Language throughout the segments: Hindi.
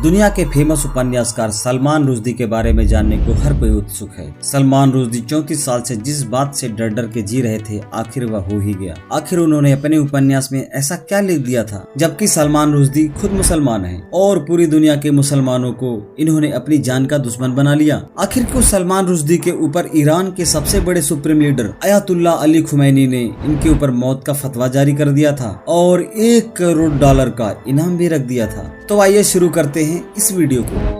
दुनिया के फेमस उपन्यासकार सलमान रुश्दी के बारे में जानने को हर कोई उत्सुक है। सलमान रुश्दी 34 साल से जिस बात से डर डर के जी रहे थे, आखिर वह हो ही गया। आखिर उन्होंने अपने उपन्यास में ऐसा क्या लिख दिया था, जबकि सलमान रुश्दी खुद मुसलमान हैं और पूरी दुनिया के मुसलमानों को इन्होंने अपनी जान का दुश्मन बना लिया। आखिर क्यों सलमान रुश्दी के ऊपर ईरान के सबसे बड़े supreme leader Ayatollah Ali Khomeini ने इनके ऊपर मौत का फतवा जारी कर दिया था और $1 करोड़ का इनाम भी रख दिया था। तो आइए शुरू करते हैं इस वीडियो को।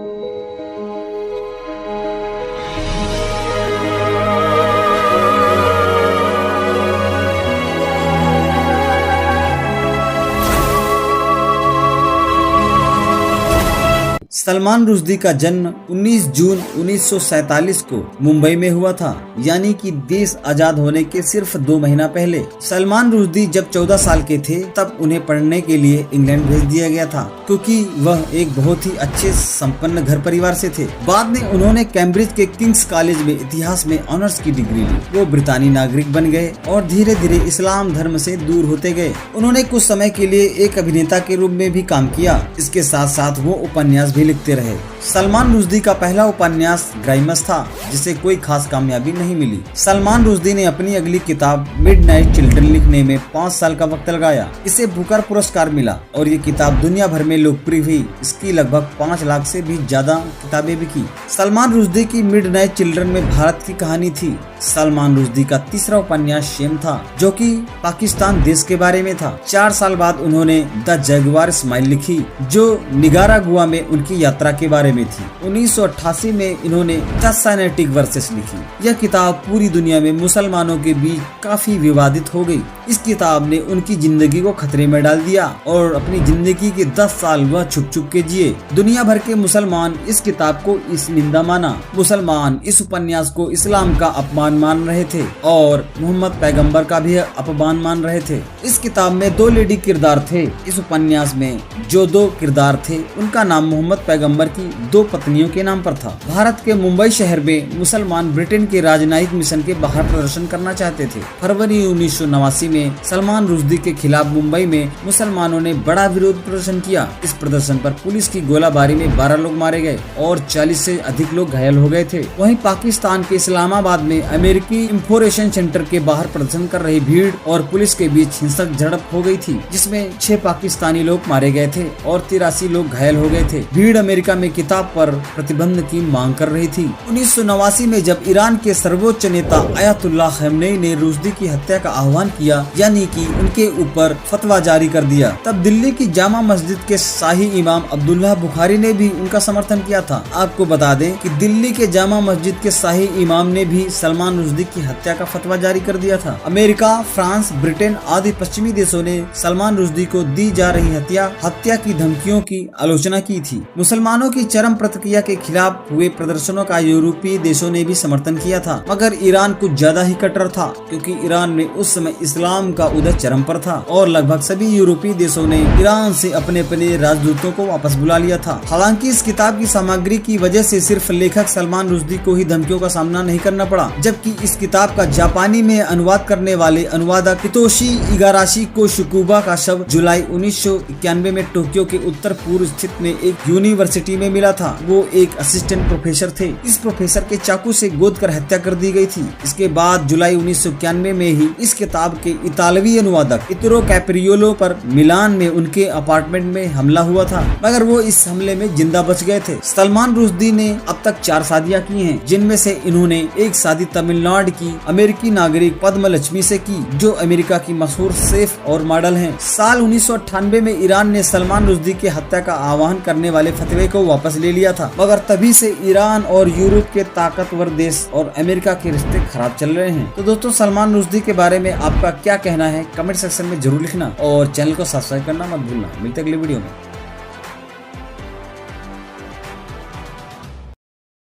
सलमान रुश्दी का जन्म 19 जून 1947 को मुंबई में हुआ था, यानी कि देश आजाद होने के सिर्फ 2 महीना पहले। सलमान रुश्दी जब 14 साल के थे तब उन्हें पढ़ने के लिए इंग्लैंड भेज दिया गया था, क्योंकि वह एक बहुत ही अच्छे संपन्न घर परिवार से थे। बाद में उन्होंने कैम्ब्रिज के किंग्स कॉलेज में इतिहास में ऑनर्स की डिग्री ली। वो ब्रितानी नागरिक बन गए और धीरे धीरे इस्लाम धर्म से दूर होते गए। उन्होंने कुछ समय के लिए एक अभिनेता के रूप में भी काम किया। इसके साथ साथ वो उपन्यास भी लिखते रहे। सलमान रुश्दी का पहला उपन्यास ग्राइमस था, जिसे कोई खास कामयाबी नहीं मिली। सलमान रुश्दी ने अपनी अगली किताब मिडनाइट चिल्ड्रन लिखने में 5 साल का वक्त लगाया। इसे बुकर पुरस्कार मिला और ये किताब दुनिया भर में लोकप्रिय हुई। इसकी लगभग 5 लाख से भी ज्यादा किताबें बिकी। सलमान रुश्दी की मिडनाइट चिल्ड्रन में भारत की कहानी थी। सलमान रुश्दी का तीसरा उपन्यास शेम था, जो कि पाकिस्तान देश के बारे में था। 4 साल बाद उन्होंने द जगुआर स्माइल लिखी, जो निकारागुआ में उनकी यात्रा के बारे में थी। 1988 में इन्होंने द साइनेटिक वर्सेस लिखी। यह किताब पूरी दुनिया में मुसलमानों के बीच काफी विवादित हो गई। इस किताब ने उनकी जिंदगी को खतरे में डाल दिया और अपनी जिंदगी के 10 साल वह छुप छुप के जिए। दुनिया भर के मुसलमान इस किताब को इस निंदा माना। मुसलमान इस उपन्यास को इस्लाम का अपमान मान रहे थे और मोहम्मद पैगंबर का भी अपमान मान रहे थे। इस किताब में 2 लेडी किरदार थे। इस उपन्यास में जो 2 किरदार थे, उनका नाम मोहम्मद पैगंबर की 2 पत्नियों के नाम पर था। भारत के मुंबई शहर में मुसलमान ब्रिटेन के राजनयिक मिशन के बाहर प्रदर्शन करना चाहते थे। फरवरी 1989 में सलमान रुश्दी के खिलाफ मुंबई में मुसलमानों ने बड़ा विरोध प्रदर्शन किया। इस प्रदर्शन पर पुलिस की गोलाबारी में 12 लोग मारे गए और 40 से अधिक लोग घायल हो गए थे। वहीं पाकिस्तान के इस्लामाबाद में अमेरिकी इंफॉर्मेशन सेंटर के बाहर प्रदर्शन कर रही भीड़ और पुलिस के बीच हिंसक झड़प हो गई थी, जिसमें 6 पाकिस्तानी लोग मारे गए थे और 83 लोग घायल हो गए थे। भीड़ अमेरिका में किताब पर प्रतिबंध की मांग कर रही थी। 1989 में जब ईरान के सर्वोच्च नेता अयातुल्ला खमेनी ने रुश्दी की हत्या का आह्वान किया, यानी कि उनके ऊपर फतवा जारी कर दिया, तब दिल्ली की जामा मस्जिद के शाही इमाम अब्दुल्लाह बुखारी ने भी उनका समर्थन किया था। आपको बता दें कि दिल्ली के जामा मस्जिद के शाही इमाम ने भी सलमान रुश्दी की हत्या का फतवा जारी कर दिया था। अमेरिका, फ्रांस, ब्रिटेन आदि पश्चिमी देशों ने सलमान रुश्दी को दी जा रही हत्या की धमकियों की आलोचना की थी। मुसलमानों की चरम प्रतिक्रिया के खिलाफ हुए प्रदर्शनों का यूरोपीय देशों ने भी समर्थन किया था, मगर ईरान कुछ ज्यादा ही कट्टर था, क्योंकि ईरान में उस समय इस्लाम का उदय चरम पर था और लगभग सभी यूरोपीय देशों ने ईरान से अपने अपने राजदूतों को वापस बुला लिया था। हालांकि इस किताब की सामग्री की वजह से सिर्फ लेखक सलमान रुश्दी को ही धमकियों का सामना नहीं करना पड़ा, जबकि इस किताब का जापानी में अनुवाद करने वाले अनुवादक हितोशी इगाराशी को शुकुबा का शव जुलाई 1991 में टोक्यो के उत्तर पूर्व स्थित में एक यूनिवर्सिटी में मिला था। वो एक असिस्टेंट प्रोफेसर थे। इस प्रोफेसर के चाकू से गोद कर हत्या कर दी गई थी। इसके बाद जुलाई 1991 में ही इस किताब के इतालवी अनुवादक इतरो कैप्रियोलो पर मिलान में उनके अपार्टमेंट में हमला हुआ था, मगर वो इस हमले में जिंदा बच गए थे। सलमान रुश्दी ने अब तक 4 शादियां की हैं, जिनमें से इन्होंने एक शादी तमिलनाडु की अमेरिकी नागरिक पद्मलक्ष्मी से की, जो अमेरिका की मशहूर शेफ और मॉडल हैं। साल 1998 में ईरान ने सलमान रुश्दी की हत्या का आह्वान करने वाले फतवे को वापस ले लिया था, मगर तभी से ईरान और यूरोप के ताकतवर देश और अमेरिका के रिश्ते खराब चल रहे हैं। तो दोस्तों, सलमान रुश्दी के बारे में आपका क्या कहना है, कमेंट सेक्शन में जरूर लिखना और चैनल को सब्सक्राइब करना मत भूलना। मिलते अगले वीडियो में।